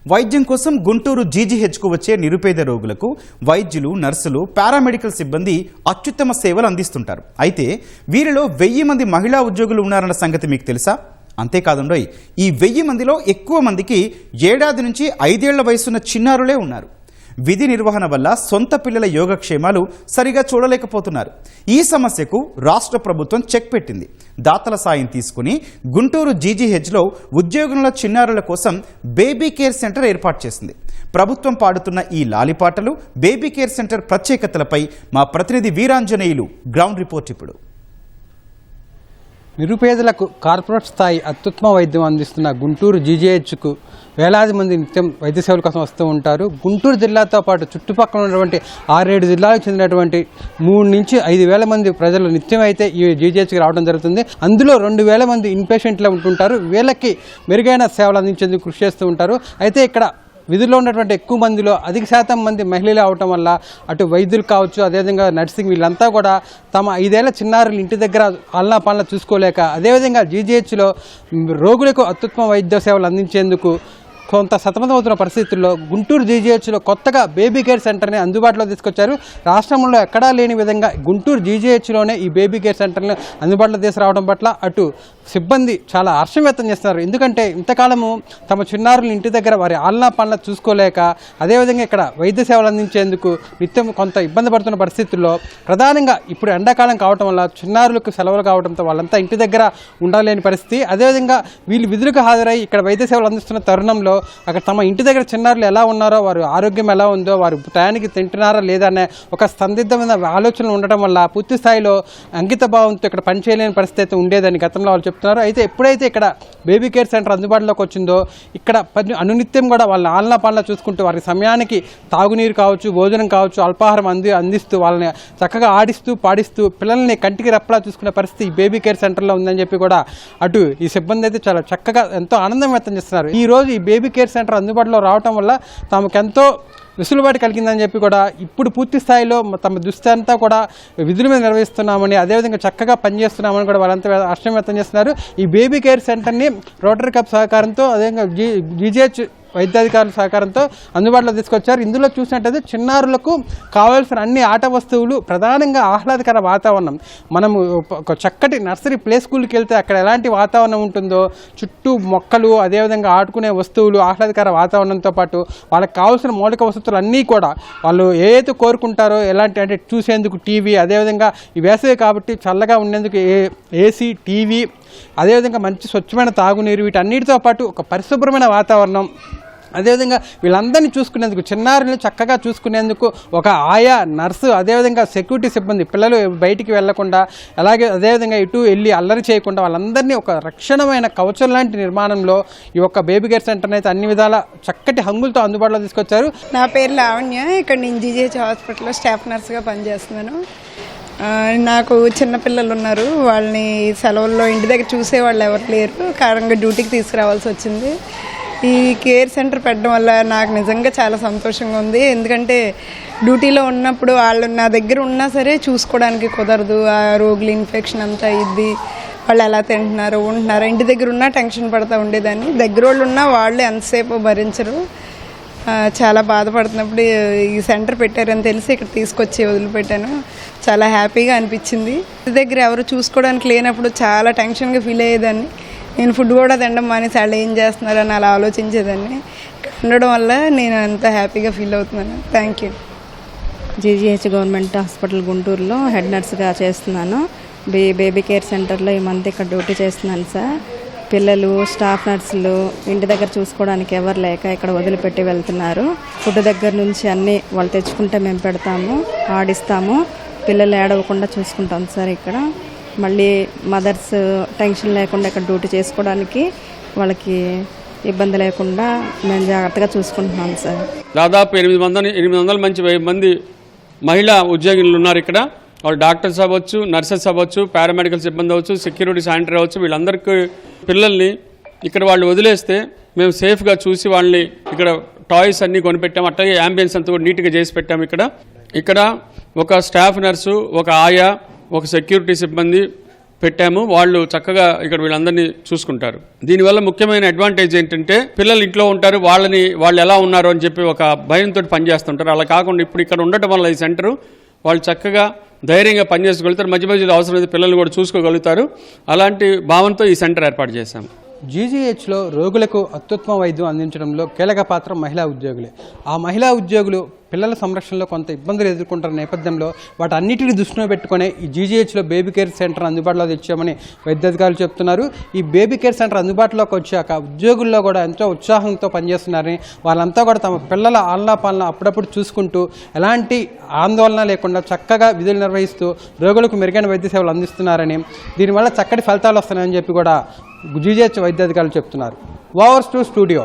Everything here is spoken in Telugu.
వైద్యం కోసం గుంటూరు జీజీహెచ్కు వచ్చే నిరుపేద రోగులకు వైద్యులు, నర్సులు, పారామెడికల్ సిబ్బంది అత్యుత్తమ సేవలు అందిస్తుంటారు. అయితే వీరిలో 1000 మంది మహిళా ఉద్యోగులు ఉన్నారన్న సంగతి మీకు తెలుసా? అంతేకాదండోయ్, ఈ 1000 మందిలో ఎక్కువ మందికి 7 ఏళ్ల నుంచి 5 ఏళ్ల వయసున్న చిన్నారులే ఉన్నారు. విధి నిర్వహణ వల్ల సొంత పిల్లల యోగక్షేమాలు సరిగా చూడలేకపోతున్నారు. ఈ సమస్యకు రాష్ట్ర ప్రభుత్వం చెక్ పెట్టింది. దాతల సాయం తీసుకుని గుంటూరు జీజీహెచ్లో ఉద్యోగుల చిన్నారుల కోసం బేబీ కేర్ సెంటర్ ఏర్పాటు చేసింది. ప్రభుత్వం పాడుతున్న ఈ లాలిపాటలు, బేబీ కేర్ సెంటర్ ప్రత్యేకతలపై మా ప్రతినిధి వీరాంజనేయులు గ్రౌండ్ రిపోర్ట్ ఇప్పుడు. నిరుపేదలకు కార్పొరేట్ స్థాయి అత్యుత్తమ వైద్యం అందిస్తున్న గుంటూరు జీజీహెచ్కు వేలాది మంది నిత్యం వైద్య సేవల కోసం వస్తూ ఉంటారు. గుంటూరు జిల్లాతో పాటు చుట్టుపక్కల ఉన్నటువంటి 6-7 జిల్లాలకు చెందినటువంటి 3 నుంచి 5,000 మంది ప్రజలు నిత్యం అయితే ఈ జీజీహెచ్కి రావడం జరుగుతుంది. అందులో 2,000 మంది ఇన్పేషెంట్లు ఉంటుంటారు. వీళ్ళకి మెరుగైన సేవలు అందించేందుకు కృషి చేస్తూ ఉంటారు. అయితే ఇక్కడ విధుల్లో ఉన్నటువంటి ఎక్కువ మందిలో అధిక శాతం మంది మహిళలు అవటం వల్ల అటు వైద్యులు కావచ్చు, అదేవిధంగా నర్సింగ్, వీళ్ళంతా కూడా తమ 5 ఏళ్ల చిన్నారులు ఇంటి దగ్గర ఆలనా పాలన చూసుకోలేక, అదేవిధంగా జీజీహెచ్లో రోగులకు అత్యుత్తమ వైద్య సేవలు అందించేందుకు కొంత సతమతమవుతున్న పరిస్థితుల్లో గుంటూరు జీజీహెచ్లో కొత్తగా బేబీ కేర్ సెంటర్ని అందుబాటులో తీసుకొచ్చారు. రాష్ట్రంలో ఎక్కడా లేని విధంగా గుంటూరు జీజీహెచ్లోనే ఈ బేబీ కేర్ సెంటర్ని అందుబాటులో తీసుకురావడం పట్ల అటు సిబ్బంది చాలా హర్షం వ్యక్తం చేస్తున్నారు. ఎందుకంటే ఇంతకాలము తమ చిన్నారులు ఇంటి దగ్గర వారి ఆలనా పాలన చూసుకోలేక, అదేవిధంగా ఇక్కడ వైద్య సేవలు అందించేందుకు నిత్యం కొంత ఇబ్బంది పడుతున్న పరిస్థితుల్లో, ప్రధానంగా ఇప్పుడు ఎండాకాలం కావటం వల్ల చిన్నారులకు సెలవులు కావడంతో వాళ్ళంతా ఇంటి దగ్గర ఉండలేని పరిస్థితి. అదేవిధంగా వీళ్ళు విధులకు హాజరై ఇక్కడ వైద్య సేవలు అందిస్తున్న తరుణంలో అక్కడ తమ ఇంటి దగ్గర చిన్నారులు ఎలా ఉన్నారో, వారి ఆరోగ్యం ఎలా ఉందో, వారు టయానికి తింటున్నారా లేదా అనే ఒక సందిగ్ధమైన ఆలోచనలు ఉండటం వల్ల పూర్తి స్థాయిలో అంకిత భావంతో ఇక్కడ పనిచేయలేని పరిస్థితి ఉండేదని గతంలో వాళ్ళు చెప్తున్నారు. అయితే ఎప్పుడైతే ఇక్కడ బేబీ కేర్ సెంటర్ అందుబాటులోకి వచ్చిందో, ఇక్కడ అనునిత్యం కూడా వాళ్ళ ఆలనా పాలన చూసుకుంటూ వారి సమయానికి తాగునీరు కావచ్చు, భోజనం కావచ్చు, అల్పాహారం అందిస్తూ వాళ్ళని చక్కగా ఆడిస్తూ పాడిస్తూ పిల్లల్ని కంటికి రెప్పలా చూసుకునే పరిస్థితి ఈ బేబీ కేర్ సెంటర్లో ఉందని చెప్పి కూడా అటు ఈ సిబ్బంది అయితే చాలా చక్కగా ఎంతో ఆనందం వ్యక్తం చేస్తున్నారు. ఈ రోజు ఈ బేబీ కేర్ సెంటర్ అందుబాటులో రావటం వల్ల తమకెంతో వెసులుబాటు కలిగిందని చెప్పి కూడా ఇప్పుడు పూర్తి స్థాయిలో తమ దృష్టి అంతా కూడా విధుల మీద నిర్వహిస్తున్నామని, అదేవిధంగా చక్కగా పనిచేస్తున్నామని కూడా వాళ్ళంతా హర్షం వ్యక్తం చేస్తున్నారు. ఈ బేబీ కేర్ సెంటర్ని రోటరీ క్లబ్ సహకారంతో, అదేవిధంగా జీజీహెచ్ వైద్యాధికారుల సహకారంతో అందుబాటులో తీసుకొచ్చారు. ఇందులో చూసినట్టయితే చిన్నారులకు కావాల్సిన అన్ని ఆట వస్తువులు, ప్రధానంగా ఆహ్లాదకర వాతావరణం. మనము ఒక చక్కటి నర్సరీ ప్లే స్కూల్కి వెళ్తే అక్కడ ఎలాంటి వాతావరణం ఉంటుందో, చుట్టూ మొక్కలు, అదేవిధంగా ఆడుకునే వస్తువులు, ఆహ్లాదకర వాతావరణంతో పాటు వాళ్ళకి కావాల్సిన మౌలిక వసతులు అన్నీ కూడా వాళ్ళు ఏదైతే కోరుకుంటారో, ఎలాంటి అంటే చూసేందుకు టీవీ, అదేవిధంగా ఈ వేసవి కాబట్టి చల్లగా ఉండేందుకు ఏసీ, టీవీ, అదేవిధంగా మంచి స్వచ్ఛమైన తాగునీరు, వీటన్నిటితో పాటు ఒక పరిశుభ్రమైన వాతావరణం, అదేవిధంగా వీళ్ళందరినీ చూసుకునేందుకు, చిన్నారులను చక్కగా చూసుకునేందుకు ఒక ఆయా, నర్సు, అదేవిధంగా సెక్యూరిటీ సిబ్బంది, పిల్లలు బయటికి వెళ్లకుండా, అలాగే అదేవిధంగా ఇటు వెళ్ళి అల్లరి చేయకుండా వాళ్ళందరినీ ఒక రక్షణమైన కవచం లాంటి నిర్మాణంలో ఈ యొక్క బేబీ కేర్ సెంటర్ని అయితే అన్ని విధాల చక్కటి హంగులతో అందుబాటులో తీసుకొచ్చారు. నా పేరు లావణ్య. ఇక్కడ నేను జీజీహెచ్ హాస్పిటల్లో స్టాఫ్ నర్స్గా పనిచేస్తున్నాను. నాకు చిన్నపిల్లలు ఉన్నారు. వాళ్ళని సెలవుల్లో ఇంటి దగ్గర చూసేవాళ్ళు ఎవరు లేరు. కారణంగా డ్యూటీకి తీసుకురావాల్సి వచ్చింది. ఈ కేర్ సెంటర్ పెట్టడం వల్ల నాకు నిజంగా చాలా సంతోషంగా ఉంది. ఎందుకంటే డ్యూటీలో ఉన్నప్పుడు వాళ్ళు నా దగ్గర ఉన్నా సరే చూసుకోవడానికి కుదరదు. ఆ రోగులు ఇన్ఫెక్షన్ అంతా అయ్యిద్ది, వాళ్ళు ఎలా తింటున్నారు, ఉంటున్నారు. ఇంటి దగ్గర ఉన్నా టెన్షన్ పడుతూ ఉండేదాన్ని. దగ్గర వాళ్ళు ఉన్నా వాళ్ళు ఎంతసేపు భరించరు. చాలా బాధపడుతున్నప్పుడు ఈ సెంటర్ పెట్టారని తెలిసి ఇక్కడ తీసుకొచ్చి వదిలిపెట్టాను. చాలా హ్యాపీగా అనిపించింది. ఇంటి దగ్గర ఎవరు చూసుకోవడానికి లేనప్పుడు చాలా టెన్షన్గా ఫీల్ అయ్యేదాన్ని. నేను ఫుడ్ కూడా తినడం మానేసి వాళ్ళు ఏం చేస్తున్నారని అలా ఆలోచించేదాన్ని. ఇక్కడ ఉండడం వల్ల నేను అంత హ్యాపీగా ఫీల్ అవుతున్నాను. Thank you. GGH government hospital గుంటూరులో హెడ్ నర్స్గా చేస్తున్నాను. బేబీ కేర్ సెంటర్లో ఈ మంత్ ఇక్కడ డ్యూటీ చేస్తున్నాను సార్. పిల్లలు, స్టాఫ్ నర్సులు ఇంటి దగ్గర చూసుకోవడానికి ఎవరు లేక ఇక్కడ వదిలిపెట్టి వెళ్తున్నారు. ఫుడ్ దగ్గర నుంచి అన్నీ వాళ్ళు తెచ్చుకుంటే మేము పెడతాము, ఆడిస్తాము. పిల్లలు ఏడవకుండా చూసుకుంటాం సార్. ఇక్కడ మళ్ళీ మదర్స్ టెన్షన్ లేకుండా ఇక్కడ డ్యూటీ చేసుకోవడానికి వాళ్ళకి ఇబ్బంది లేకుండా మేము జాగ్రత్తగా చూసుకుంటున్నాం సార్. దాదాపు 800 మంది మహిళా ఉద్యోగులు ఉన్నారు ఇక్కడ. వాళ్ళు డాక్టర్స్ అవ్వచ్చు, నర్సెస్ అవ్వచ్చు, పారామెడికల్ సిబ్బంది అవ్వచ్చు, సెక్యూరిటీ, శానిటరీ అవ్వచ్చు. వీళ్ళందరికీ పిల్లల్ని ఇక్కడ వాళ్ళు వదిలేస్తే మేము సేఫ్గా చూసి వాళ్ళని ఇక్కడ టాయ్స్ అన్నీ కొనిపెట్టాము. అట్లాగే అంబియన్స్ అంతా కూడా నీట్గా చేసి పెట్టాము. ఇక్కడ ఒక స్టాఫ్ నర్సు, ఒక ఆయా, ఒక సెక్యూరిటీ సిబ్బంది, పెట్టాము. వాళ్ళు చక్కగా ఇక్కడ వీళ్ళందరినీ చూసుకుంటారు. దీనివల్ల ముఖ్యమైన అడ్వాంటేజ్ ఏంటంటే పిల్లలు ఇంట్లో ఉంటారు, వాళ్ళు ఎలా ఉన్నారు అని చెప్పి ఒక భయంతో పనిచేస్తుంటారు. అలా కాకుండా ఇప్పుడు ఇక్కడ ఉండటం వల్ల ఈ సెంటరు వాళ్ళు చక్కగా ధైర్యంగా పనిచేసుకోగలుగుతారు. మధ్య మధ్యలో అవసరమైతే పిల్లలు కూడా చూసుకోగలుగుతారు. అలాంటి భావంతో ఈ సెంటర్ ఏర్పాటు చేశాము. జీజీహెచ్లో రోగులకు అత్యుత్తమ వైద్యం అందించడంలో కీలక పాత్ర మహిళా ఉద్యోగులే. ఆ మహిళా ఉద్యోగులు పిల్లల సంరక్షణలో కొంత ఇబ్బందులు ఎదుర్కొంటున్న నేపథ్యంలో వాటన్నిటిని దృష్టిలో పెట్టుకునే ఈ జీజీహెచ్లో బేబీ కేర్ సెంటర్ అందుబాటులో తెచ్చామని వైద్యాధికారులు చెప్తున్నారు. ఈ బేబీ కేర్ సెంటర్ అందుబాటులోకి వచ్చాక ఉద్యోగుల్లో కూడా ఎంతో ఉత్సాహంతో పనిచేస్తున్నారని, వాళ్ళంతా కూడా తమ పిల్లల ఆలనా పాలన అప్పుడప్పుడు చూసుకుంటూ ఎలాంటి ఆందోళన లేకుండా చక్కగా విధులు నిర్వహిస్తూ రోగులకు మెరుగైన వైద్య సేవలు అందిస్తున్నారని, దీనివల్ల చక్కటి ఫలితాలు వస్తున్నాయని చెప్పి కూడా జీజీహెచ్ వైద్యాధికారులు చెప్తున్నారు. Overs to studio.